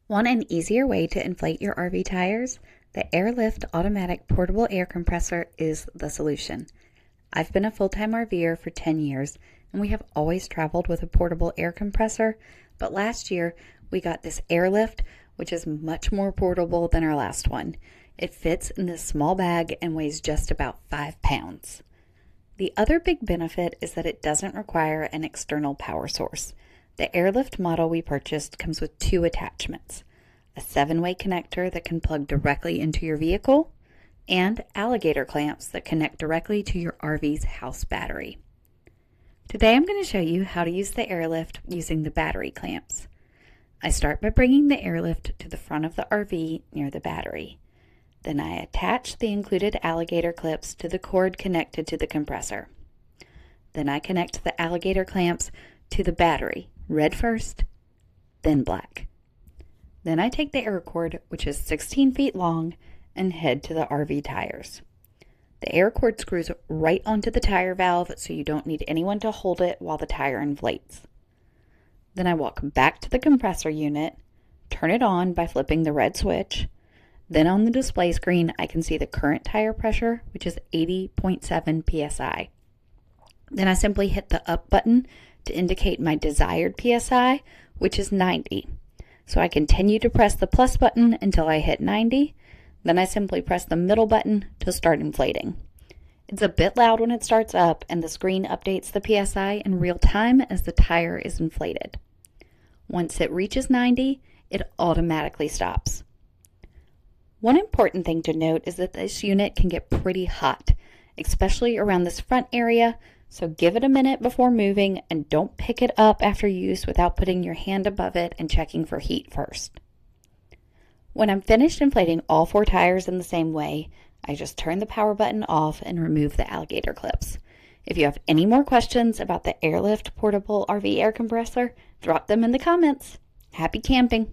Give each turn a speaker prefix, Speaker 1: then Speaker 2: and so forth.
Speaker 1: Want an easier way to inflate your RV tires? The Airlift Automatic Portable Air Compressor is the solution. I've been a full-time RVer for 10 years, and we have always traveled with a portable air compressor, but last year we got this Airlift, which is much more portable than our last one. It fits in this small bag and weighs just about 5 pounds. The other big benefit is that it doesn't require an external power source. The Airlift model we purchased comes with 2 attachments, a 7-way connector that can plug directly into your vehicle, and alligator clamps that connect directly to your RV's house battery. Today I'm going to show you how to use the Airlift using the battery clamps. I start by bringing the Airlift to the front of the RV near the battery. Then I attach the included alligator clips to the cord connected to the compressor. Then I connect the alligator clamps to the battery, red first, then black. Then I take the air cord, which is 16 feet long, and head to the RV tires. The air cord screws right onto the tire valve, so you don't need anyone to hold it while the tire inflates. Then I walk back to the compressor unit, turn it on by flipping the red switch. Then on the display screen, I can see the current tire pressure, which is 80.7 psi. Then I simply hit the up button to indicate my desired PSI, which is 90. So I continue to press the plus button until I hit 90. Then I simply press the middle button to start inflating. It's a bit loud when it starts up, and the screen updates the PSI in real time as the tire is inflated. Once it reaches 90, it automatically stops. One important thing to note is that this unit can get pretty hot, especially around this front area, so give it a minute before moving and don't pick it up after use without putting your hand above it and checking for heat first. When I'm finished inflating all 4 tires in the same way, I just turn the power button off and remove the alligator clips. If you have any more questions about the Airlift Portable RV Air Compressor, drop them in the comments. Happy camping!